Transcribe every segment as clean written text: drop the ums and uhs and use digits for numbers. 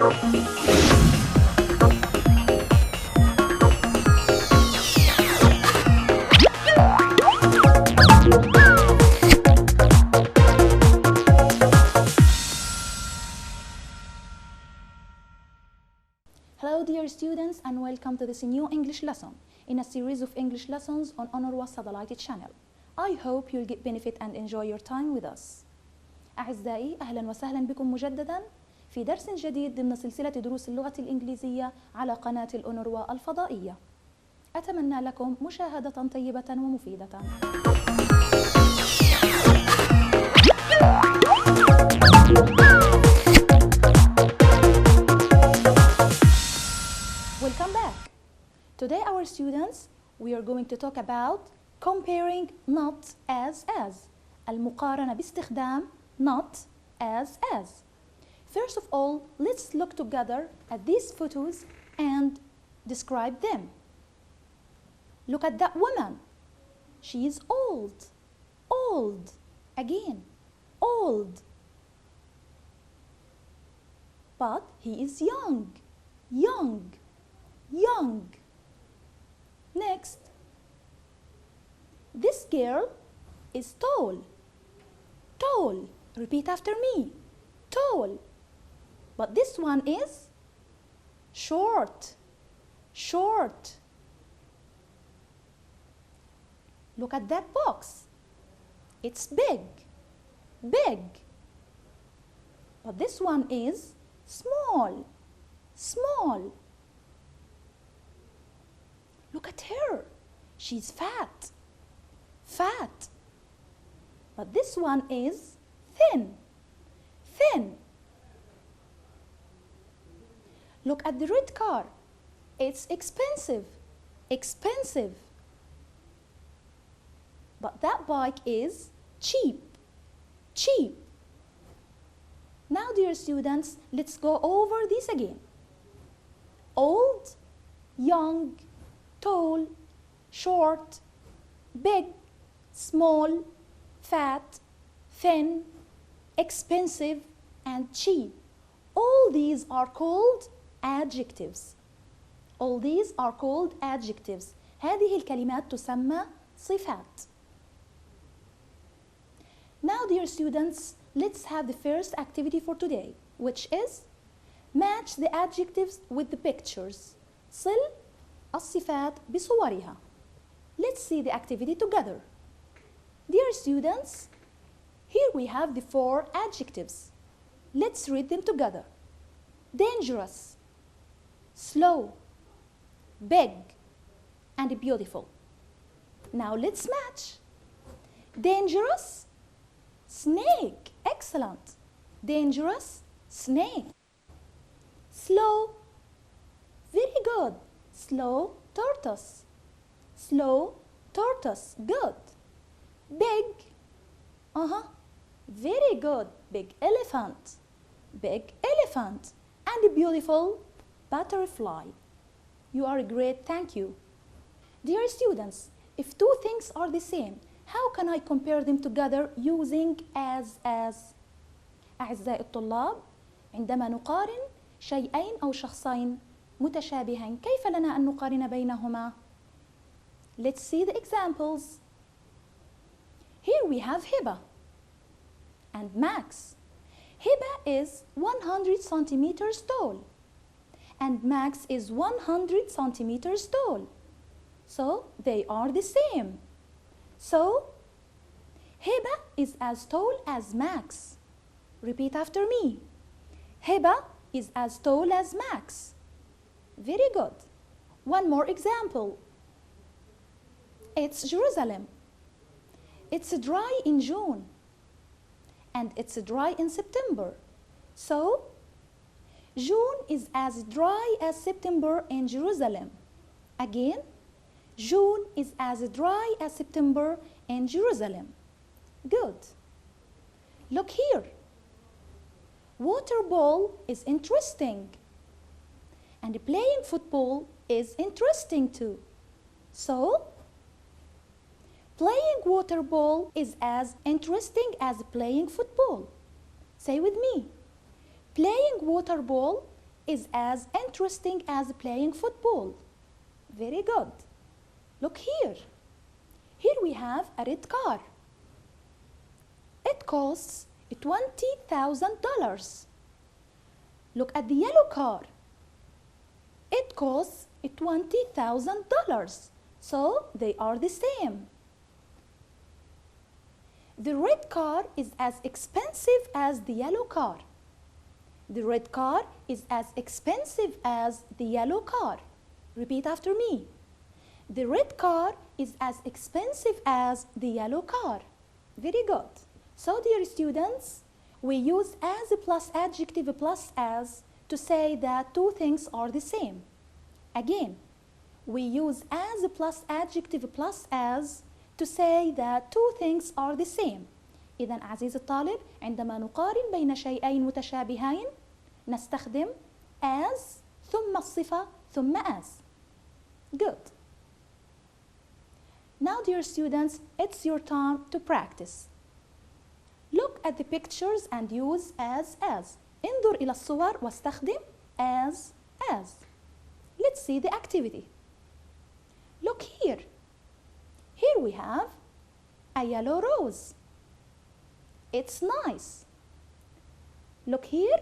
Hello dear students and welcome to this new English lesson in a series of English lessons on أونروا satellite channel. I hope you'll get benefit and enjoy your time with us. أعزائي أهلا وسهلا بكم مجددا في درس جديد ضمن سلسلة دروس اللغة الإنجليزية على قناة الأونروا الفضائية. أتمنى لكم مشاهدة طيبة ومفيدة. Welcome back. Today our students we are going to talk about comparing not as. المقارنة باستخدام not as. First of all, let's look together at these photos and describe them. Look at that woman. She is old. Old. Again. Old. But he is young. Young. Young. Next. This girl is tall. Tall. Repeat after me. Tall. But this one is short. Short. Look at that box. It's big. Big. But this one is small. Small. Look at her. She's fat. Fat. But this one is thin. Thin. Look at the red car. It's expensive. Expensive. But that bike is cheap. Cheap. Now, dear students, let's go over this again. Old, young, tall, short, big, small, fat, thin, expensive, and cheap. All these are called adjectives. All these are called adjectives. هذه الكلمات تسمى صفات. Now, dear students, let's have the first activity for today, which is match the adjectives with the pictures. صل الصفات بصورها. Let's see the activity together. Dear students, here we have the 4 adjectives. Let's read them together. Dangerous, slow, big, and beautiful. Now let's match. Dangerous, snake. Excellent. Dangerous, snake. Slow, very good. Slow, tortoise. Slow, tortoise. Good. Big, very good. Big elephant. Big elephant. And beautiful, butterfly. You are great, thank you. Dear students, if 2 things are the same, how can I compare them together using as? أعزائي الطلاب، عندما نقارن شيئين أو شخصين متشابهين، كيف لنا أن نقارن بينهما؟ Let's see the examples. Here we have Hiba and Max. Hiba is 100 centimeters tall and Max is 100 centimeters tall. So they are the same. So Hiba is as tall as Max. Repeat after me. Hiba is as tall as Max. Very good. One more example. It's Jerusalem. It's dry in June and it's dry in September. So June is as dry as September in Jerusalem. Again, June is as dry as September in Jerusalem. Good. Look here. Water ball is interesting. And playing football is interesting too. So, playing water ball is as interesting as playing football. Say with me. Playing water ball is as interesting as playing football. Very good. Look here. Here we have a red car. It costs $20,000. Look at the yellow car. It costs $20,000. So they are the same. The red car is as expensive as the yellow car. The red car is as expensive as the yellow car. Repeat after me. The red car is as expensive as the yellow car. Very good. So, dear students, we use as plus adjective plus as to say that two things are the same. Again, we use as plus adjective plus as to say that two things are the same. إذن عزيزي الطالب، عندما نقارن بين شيئين متشابهين نستخدم as ثم الصفة ثم as. Good. Now, dear students, it's your time to practice. Look at the pictures and use as. انظر إلى الصور واستخدم as. Let's see the activity. Look here. Here we have a yellow rose. It's nice. Look here.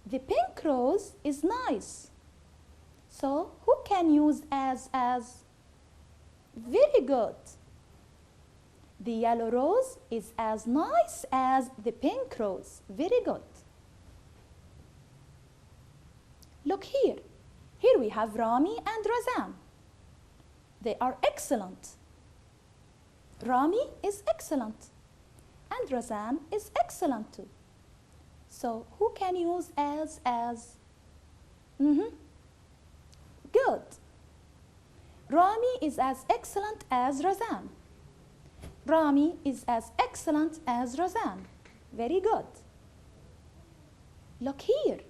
The pink rose is nice. So, who can use as? Very good. The yellow rose is as nice as the pink rose. Very good. Look here. Here we have Rami and Razan. They are excellent. Rami is excellent. And Razan is excellent too. So, who can use as? Good. Rami is as excellent as Razan. Rami is as excellent as Razan. Very good. Look here.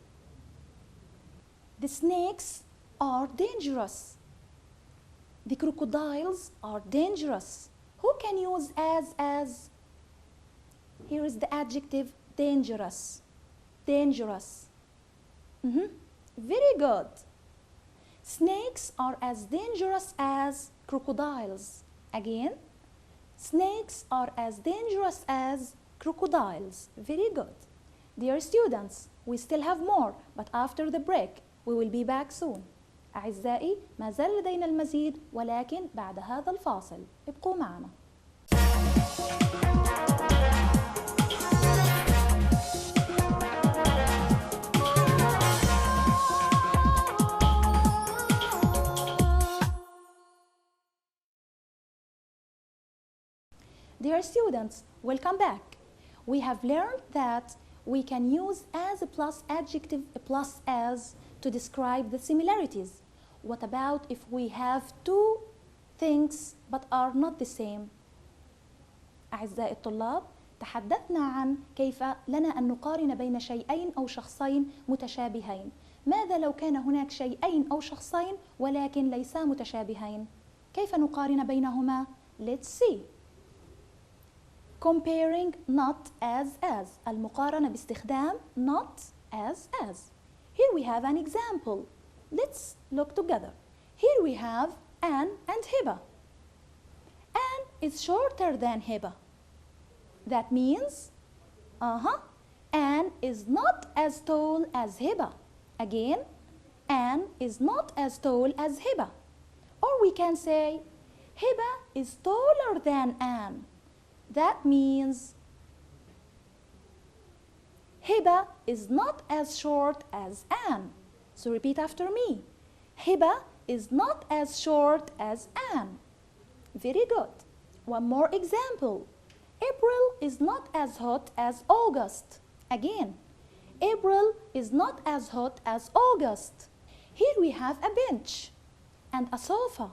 The snakes are dangerous. The crocodiles are dangerous. Who can use as? Here is the adjective dangerous. Dangerous. Very good. Snakes are as dangerous as crocodiles. Again, snakes are as dangerous as crocodiles. Very good. Dear students, we still have more, but after the break, we will be back soon. أعزائي، ما زال لدينا المزيد، ولكن بعد هذا الفاصل. ابقوا معنا. Dear students, welcome back. We have learned that we can use as plus adjective plus as to describe the similarities. What about if we have two things but are not the same? أعزائي الطلاب، تحدثنا عن كيف لنا أن نقارن بين شيئين أو شخصين متشابهين. ماذا لو كان هناك شيئين أو شخصين ولكن ليسا متشابهين؟ كيف نقارن بينهما؟ Let's see. Comparing not as. المقارنة باستخدام not as. Here we have an example. Let's look together. Here we have Anne and Hiba. Anne is shorter than Hiba. That means, Anne is not as tall as Hiba. Again, Anne is not as tall as Hiba. Or we can say, Hiba is taller than Anne. That means Hiba is not as short as Anne. So repeat after me. Hiba is not as short as Anne. Very good. One more example. April is not as hot as August. Again, April is not as hot as August. Here we have a bench and a sofa.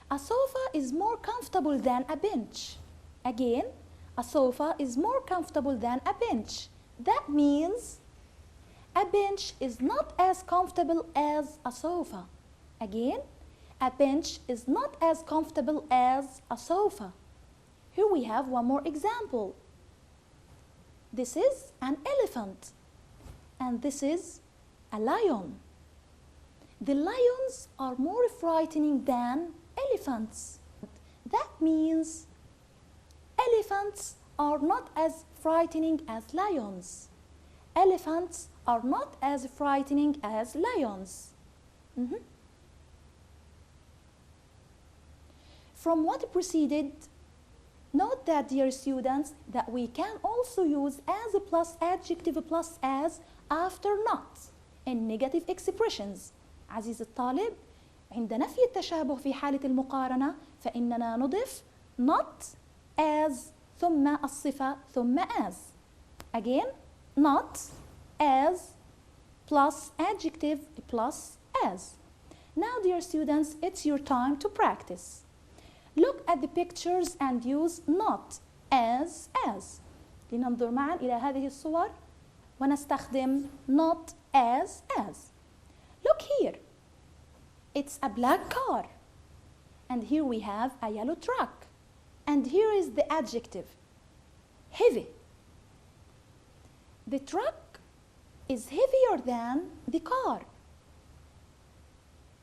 A sofa is more comfortable than a bench. Again, a sofa is more comfortable than a bench. That means a bench is not as comfortable as a sofa. Again, a bench is not as comfortable as a sofa. Here we have one more example. This is an elephant. And this is a lion. The lions are more frightening than elephants. That means elephants are not as frightening as lions. Elephants are not as frightening as lions. From what preceded, note that, dear students, that we can also use as a plus adjective plus as after not in negative expressions. عزيزي الطالب، عند نفي التشابه في حالة المقارنة فإننا نضيف not as ثم الصفة ثم as. Again, not as plus adjective plus as. Now, dear students, it's your time to practice. Look at the pictures and use not as. لننظر معا إلى هذه الصور ونستخدم not as. Look here. It's a black car. And here we have a yellow truck. And here is the adjective, heavy. The truck is heavier than the car.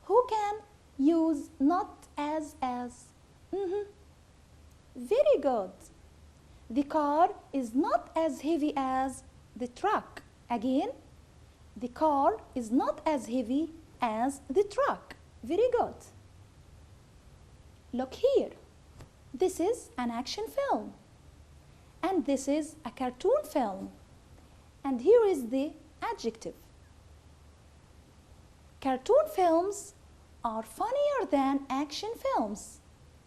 Who can use not as? Very good. The car is not as heavy as the truck. Again, the car is not as heavy as the truck. Very good. Look here. This is an action film. And this is a cartoon film. And here is the adjective. Cartoon films are funnier than action films.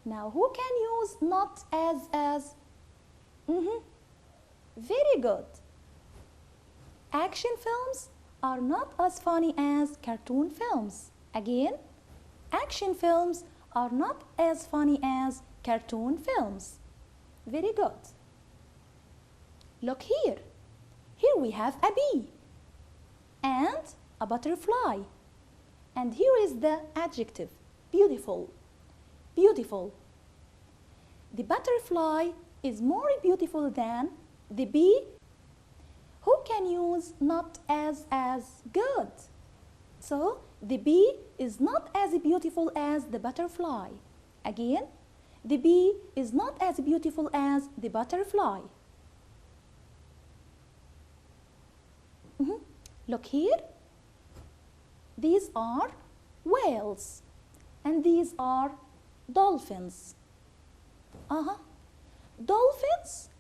Now, who can use not as? Very good. Action films are not as funny as cartoon films. Again, action films are not as funny as cartoon films. Very good. Look here. Here we have a bee and a butterfly. And here is the adjective, beautiful. Beautiful. The butterfly is more beautiful than the bee. Who can use not as? Good. So, the bee is not as beautiful as the butterfly. Again, the bee is not as beautiful as the butterfly. Look here. These are whales and these are dolphins. Dolphins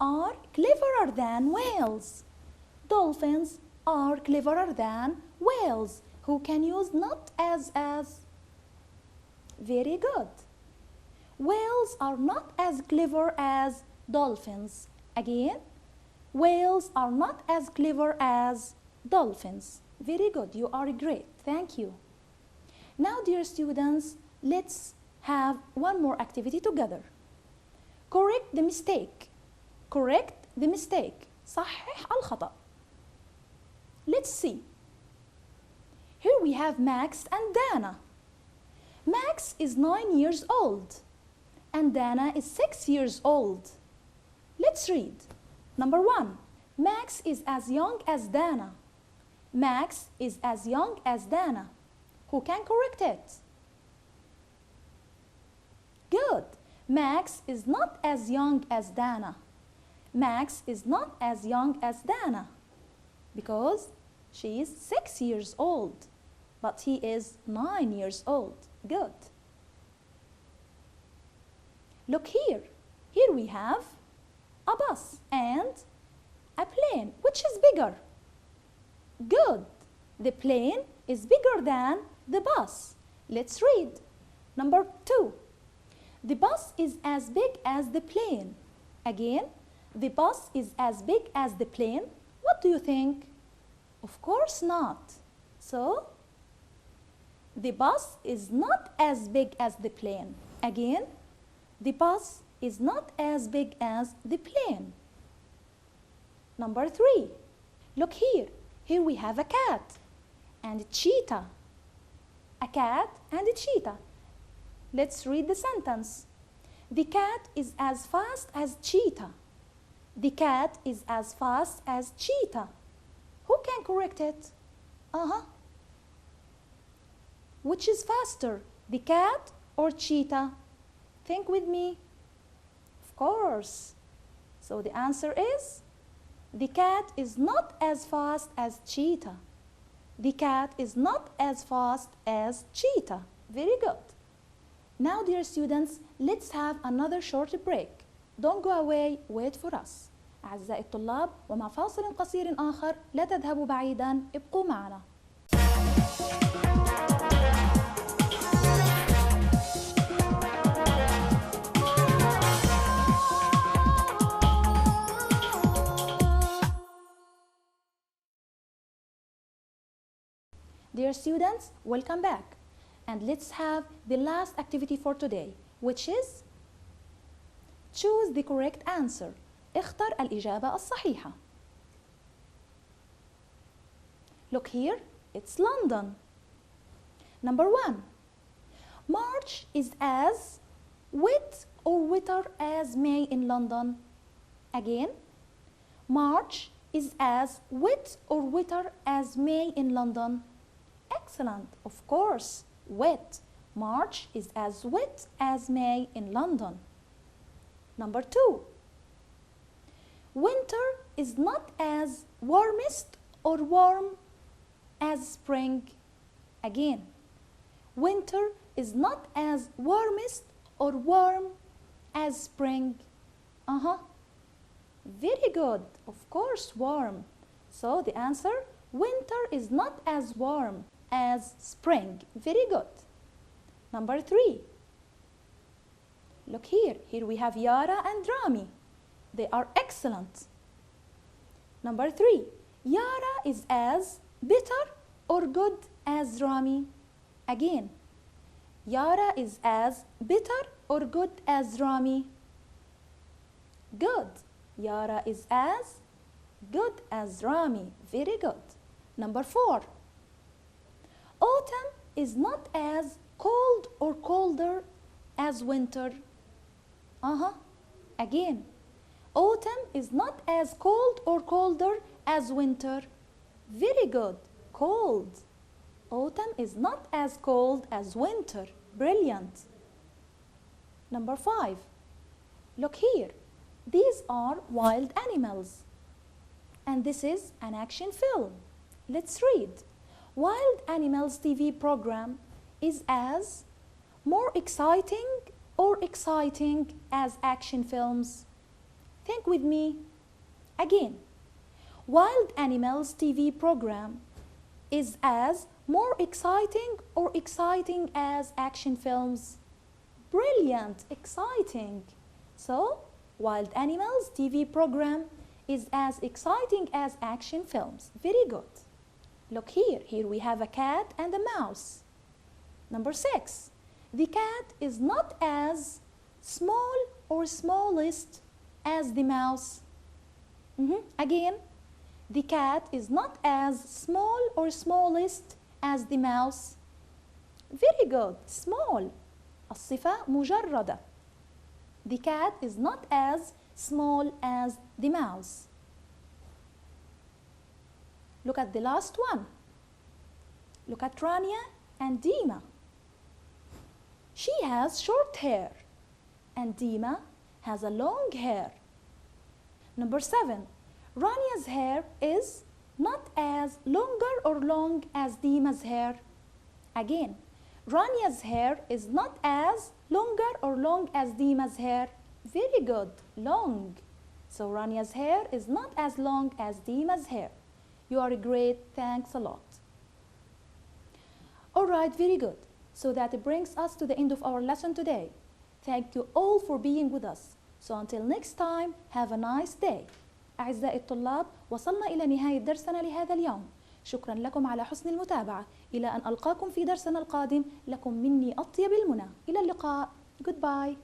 are cleverer than whales. Dolphins are cleverer than whales. Who can use not as? Very good. Whales are not as clever as dolphins. Again, whales are not as clever as dolphins. Very good. You are great. Thank you. Now, dear students, let's have one more activity together. Correct the mistake. Correct the mistake. صحح الخطأ. Let's see. Here we have Max and Dana. Max is 9 years old and Dana is 6 years old. Let's read. Number 1. Max is as young as Dana. Max is as young as Dana. Who can correct it? Good. Max is not as young as Dana. Max is not as young as Dana because she is 6 years old, but he is 9 years old. Good. Look here. Here we have a bus and a plane. Which is bigger? Good. The plane is bigger than the bus. Let's read. Number 2. The bus is as big as the plane. Again, the bus is as big as the plane. What do you think? Of course not. So, the bus is not as big as the plane. Again, the bus is not as big as the plane. Number 3. Look here. Here we have a cat and a cheetah. A cat and a cheetah. Let's read the sentence. The cat is as fast as cheetah. The cat is as fast as cheetah. Who can correct it? Which is faster, the cat or cheetah? Think with me. Of course. So the answer is, the cat is not as fast as cheetah. The cat is not as fast as cheetah. Very good. Now, dear students, let's have another short break. Don't go away, wait for us. أعزائي الطلاب، ومع فاصل قصير آخر لا تذهبوا بعيدا، ابقوا معنا. Dear students, welcome back. And let's have the last activity for today, which is choose the correct answer. اختر الإجابة الصحيحة. Look here, it's London. Number 1. March is as wet or wetter as May in London. Again, March is as wet or wetter as May in London. Excellent, of course, wet. March is as wet as May in London. Number 2. Winter is not as warmest or warm as spring. Again, winter is not as warmest or warm as spring. Very good, of course, warm. So the answer, winter is not as warm as spring. Very good. Number 3. Look here. Here we have Yara and Rami. They are excellent. Number 3. Yara is as bitter or good as Rami. Again, Yara is as bitter or good as Rami. Good. Yara is as good as Rami. Very good. Number 4. Autumn is not as cold or colder as winter. Again, autumn is not as cold or colder as winter. Very good. Cold. Autumn is not as cold as winter. Brilliant. Number 5. Look here. These are wild animals. And this is an action film. Let's read. Wild Animals TV program is as more exciting or exciting as action films. Think with me. Again, Wild Animals TV program is as more exciting or exciting as action films. Brilliant, exciting. So, Wild Animals TV program is as exciting as action films. Very good. Look here. Here we have a cat and a mouse. Number 6. The cat is not as small or smallest as the mouse. Again, the cat is not as small or smallest as the mouse. Very good. Small. الصفة مجردة. The cat is not as small as the mouse. Look at the last one. Look at Rania and Dima. She has short hair and Dima has a long hair. Number 7. Rania's hair is not as longer or long as Dima's hair. Again, Rania's hair is not as longer or long as Dima's hair. Very good. Long. So Rania's hair is not as long as Dima's hair. You are great. Thanks a lot. Alright, very good. So that brings us to the end of our lesson today. Thank you all for being with us. So until next time, have a nice day. أعزائي الطلاب، وصلنا إلى نهاية درسنا لهذا اليوم. شكرا لكم على حسن المتابعة. إلى أن ألقاكم في درسنا القادم، لكم مني أطيب المنى. إلى اللقاء. Goodbye.